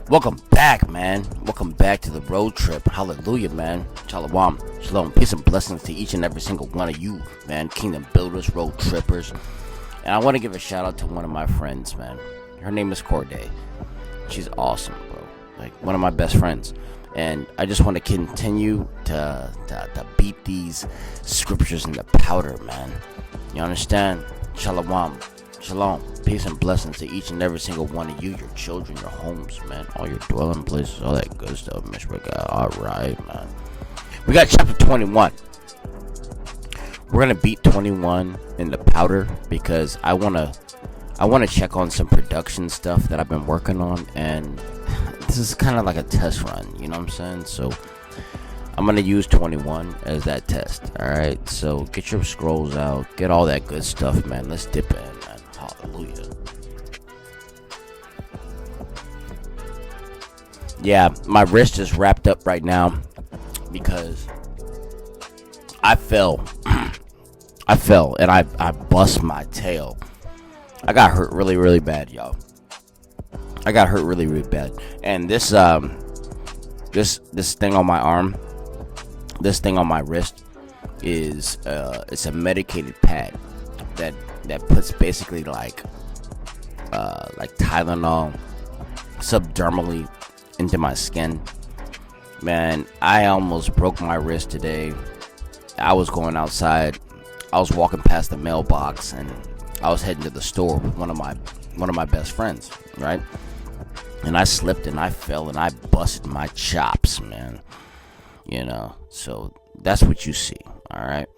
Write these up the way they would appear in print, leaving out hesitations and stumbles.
Welcome back, man. Welcome back to the road trip. Hallelujah, man. Shalom. Shalom. Peace and blessings to each and every single one of you, man. Kingdom builders, road trippers. And I want to give a shout out to one of my friends, man. Her name is Corday. She's awesome, bro. Like, one of my best friends. And I just want to continue to beat these scriptures in the powder, man. You understand? Shalom. Shalom. Peace and blessings to each and every single one of you, your children, your homes, man, all your dwelling places, all that good stuff, Mr. God. Alright, man. We got chapter 21. We're gonna beat 21 in the powder because I wanna check on some production stuff that I've been working on, and this is kind of like a test run, you know what I'm saying? So I'm gonna use 21 as that test. Alright, so get your scrolls out, get all that good stuff, man. Let's dip in, man. Hallelujah. Yeah, my wrist is wrapped up right now because I fell. I fell and I bust my tail. I got hurt really, really bad, y'all. I got hurt really, really bad. And this thing on my arm, this thing on my wrist is it's a medicated pad that puts basically like Tylenol subdermally into my skin. Man, I almost broke my wrist today. I was going outside. I was walking past the mailbox and I was heading to the store with one of my best friends, right? And I slipped and I fell and I busted my chops, man. You know, so that's what you see, all right?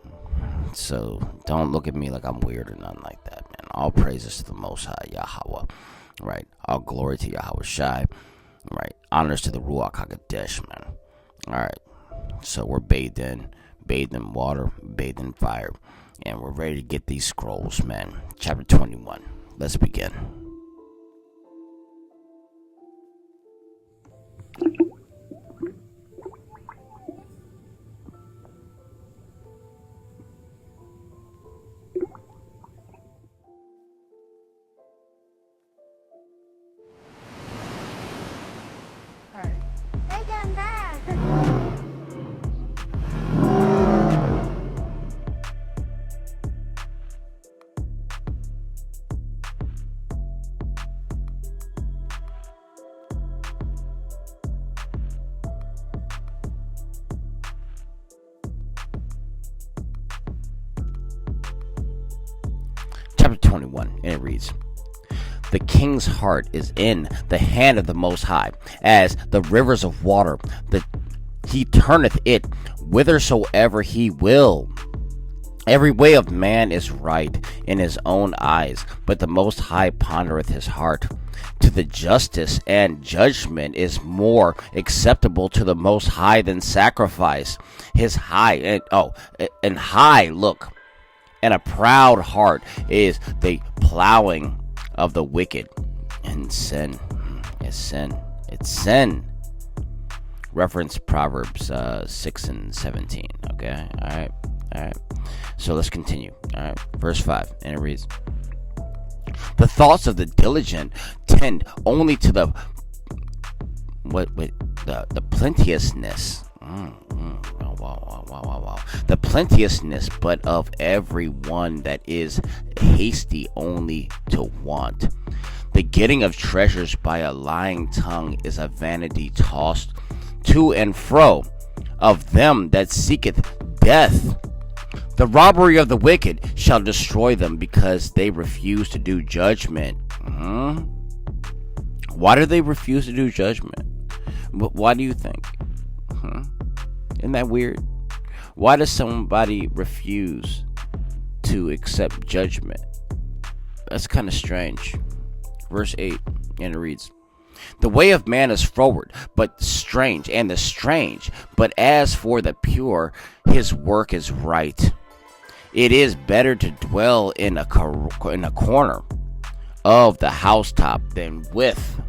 So don't look at me like I'm weird or nothing like that, man. All praises to the Most High, Yahweh, right? All glory to Yahweh Shai, right? Honors to the Ruach HaKodesh, man. All right, so we're bathed in water, bathed in fire, and we're ready to get these scrolls, man. Chapter 21. Let's begin. Chapter 21, and it reads, "The king's heart is in the hand of the Most High, as the rivers of water. He turneth it whithersoever he will. Every way of man is right in his own eyes, but the Most High pondereth his heart. To the justice and judgment is more acceptable to the Most High than sacrifice. His high and high look, and a proud heart is the plowing of the wicked." And sin. It's sin. It's sin. Reference Proverbs 6 and 17. Okay? Alright. So let's continue. Alright. Verse 5. And it reads, "The thoughts of the diligent tend only to the plenteousness." Wow. "The plenteousness, but of every one that is hasty only to want. The getting of treasures by a lying tongue is a vanity tossed to and fro of them that seeketh death. The robbery of the wicked shall destroy them, because they refuse to do judgment." Why do they refuse to do judgment? Why do you think? Isn't that weird? Why does somebody refuse to accept judgment? That's kind of strange. Verse 8, and it reads, "The way of man is forward, but strange, and the strange. But as for the pure, his work is right. It is better to dwell in a corner of the housetop than with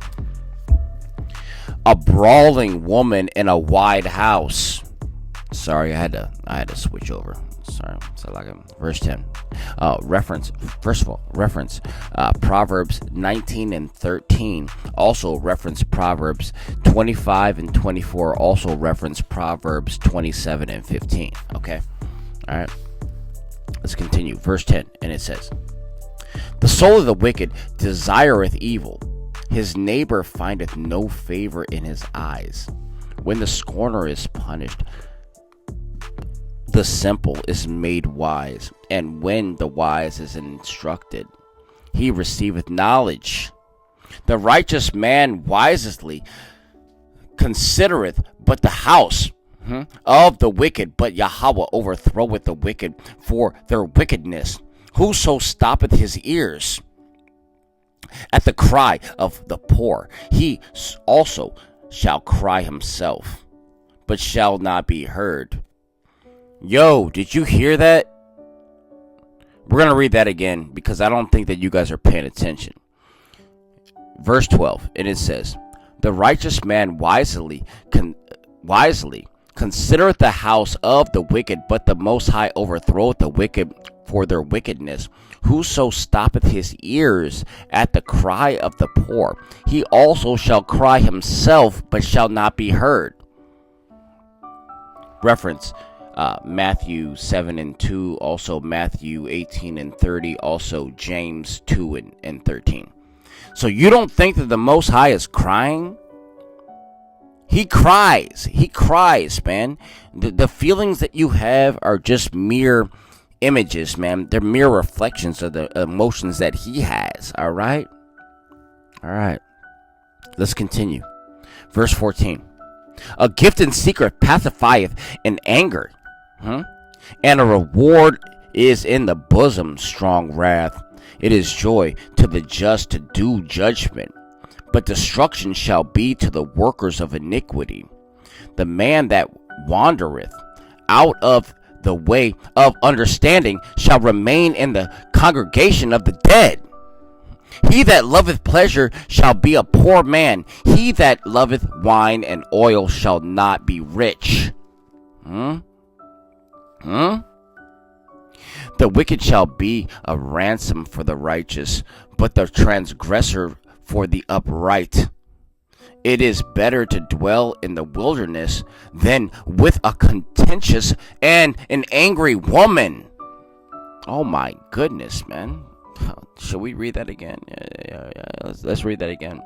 a brawling woman in a wide house." Sorry, I had to switch over. Sorry, so like verse 10. Reference, first of all, reference Proverbs 19 and 13. Also reference Proverbs 25 and 24. Also reference Proverbs 27 and 15. Okay? All right. Let's continue. Verse 10, and it says, "The soul of the wicked desireth evil. His neighbor findeth no favor in his eyes. When the scorner is punished, the simple is made wise, and when the wise is instructed, he receiveth knowledge. The righteous man wisely considereth but the house of the wicked, but Yahweh overthroweth the wicked for their wickedness. Whoso stoppeth his ears at the cry of the poor, he also shall cry himself, but shall not be heard." Yo, did you hear that? We're going to read that again because I don't think that you guys are paying attention. Verse 12, and it says, "The righteous man wisely considereth the house of the wicked, but the Most High overthroweth the wicked for their wickedness. Whoso stoppeth his ears at the cry of the poor, he also shall cry himself, but shall not be heard." Reference Matthew 7 and 2, also Matthew 18 and 30, also James 2 and 13. So you don't think that the Most High is crying? He cries, man. The feelings that you have are just mere images, man. They're mere reflections of the emotions that he has, all right? All right, let's continue. Verse 14. "A gift in secret pacifieth in anger, and a reward is in the bosom strong wrath. It is joy to the just to do judgment, but destruction shall be to the workers of iniquity. The man that wandereth out of the way of understanding shall remain in the congregation of the dead. He that loveth pleasure shall be a poor man. He that loveth wine and oil shall not be rich." "The wicked shall be a ransom for the righteous, but the transgressor for the upright. It is better to dwell in the wilderness than with a contentious and an angry woman." Oh my goodness, man. Should we read that again? Yeah. Let's read that again.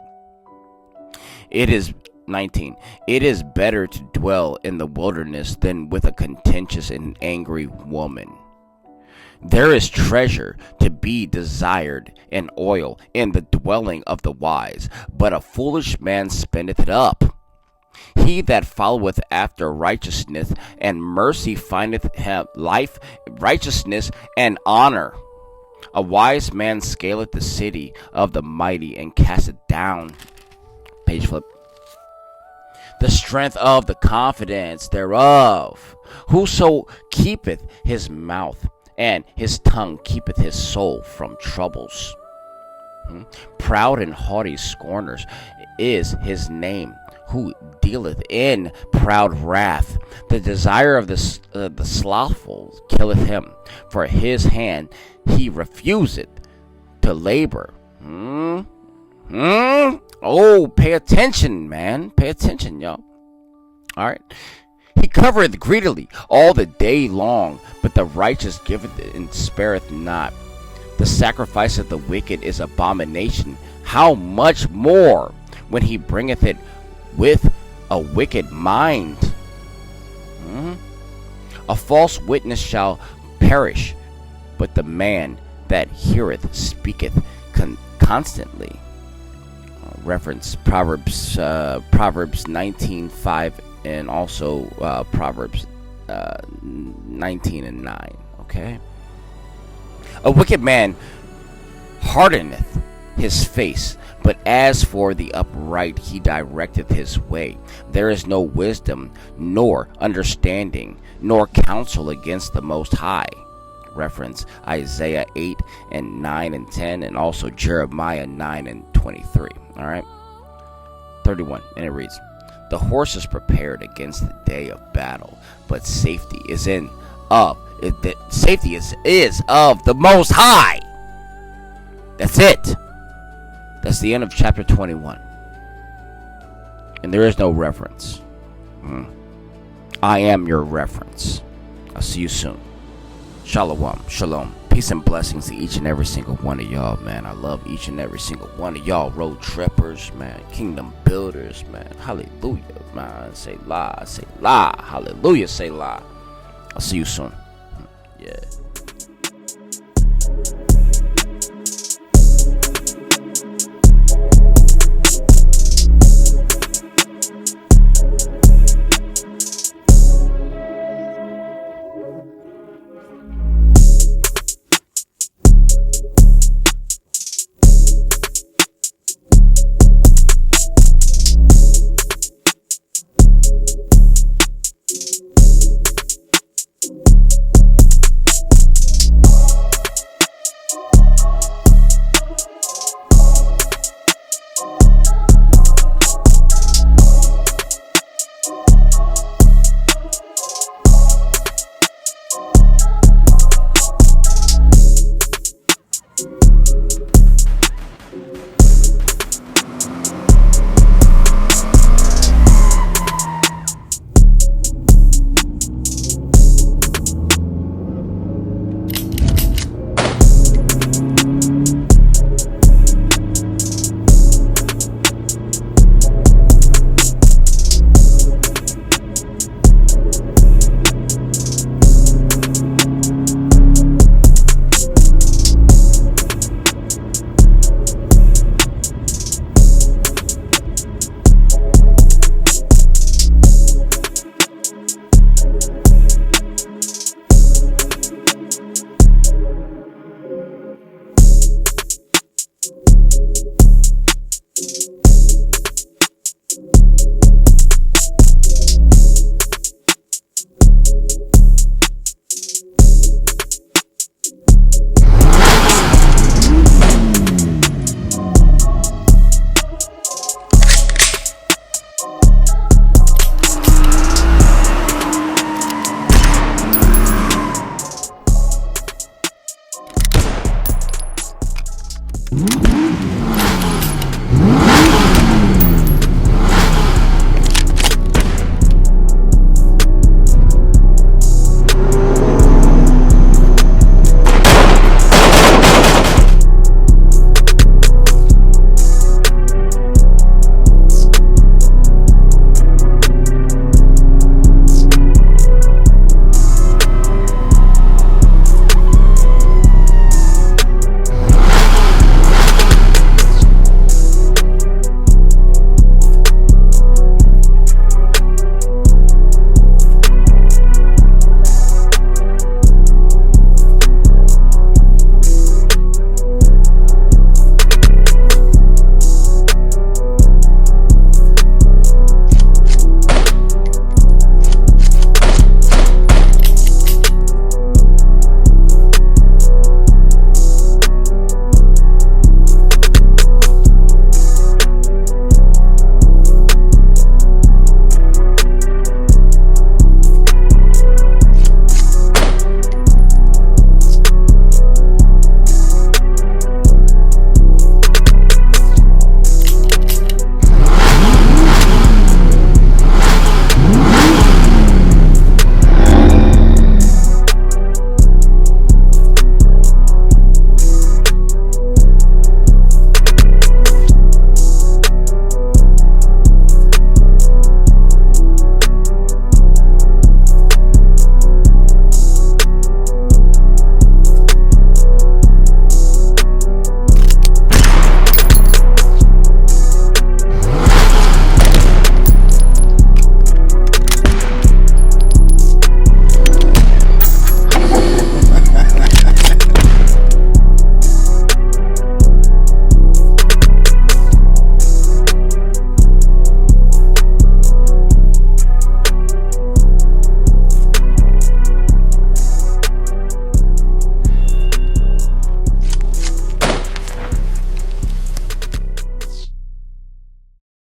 It is 19. "It is better to dwell in the wilderness than with a contentious and angry woman. There is treasure to be desired and oil in the dwelling of the wise, but a foolish man spendeth it up. He that followeth after righteousness and mercy findeth life, righteousness, and honor. A wise man scaleth the city of the mighty and casteth down." Page flip. "The strength of the confidence thereof. Whoso keepeth his mouth and his tongue keepeth his soul from troubles. Proud and haughty scorners is his name, who dealeth in proud wrath. The desire of the slothful killeth him, for his hand he refuseth to labor." Oh, pay attention, man. Pay attention, y'all. All right. "He covereth greedily all the day long, but the righteous giveth and spareth not. The sacrifice of the wicked is abomination. How much more when he bringeth it with a wicked mind? A false witness shall perish, but the man that heareth speaketh constantly." Reference Proverbs 19:5 and also Proverbs 19 and 9. Okay. "A wicked man hardeneth his face, but as for the upright he directeth his way. There is no wisdom, nor understanding, nor counsel against the Most High." Reference Isaiah 8 and 9 and 10, and also Jeremiah 9 and 23. All right. 31, and it reads, "The horse is prepared against the day of battle, but safety is Safety is of the Most High. That's it. That's the end of chapter 21. And there is no reference. I am your reference. I'll see you soon. Shalom. Shalom. Peace and blessings to each and every single one of y'all, man. I love each and every single one of y'all road trippers, man. Kingdom builders, man. Hallelujah, man. Say la. Say la. Hallelujah. Say la. I'll see you soon. Yeah.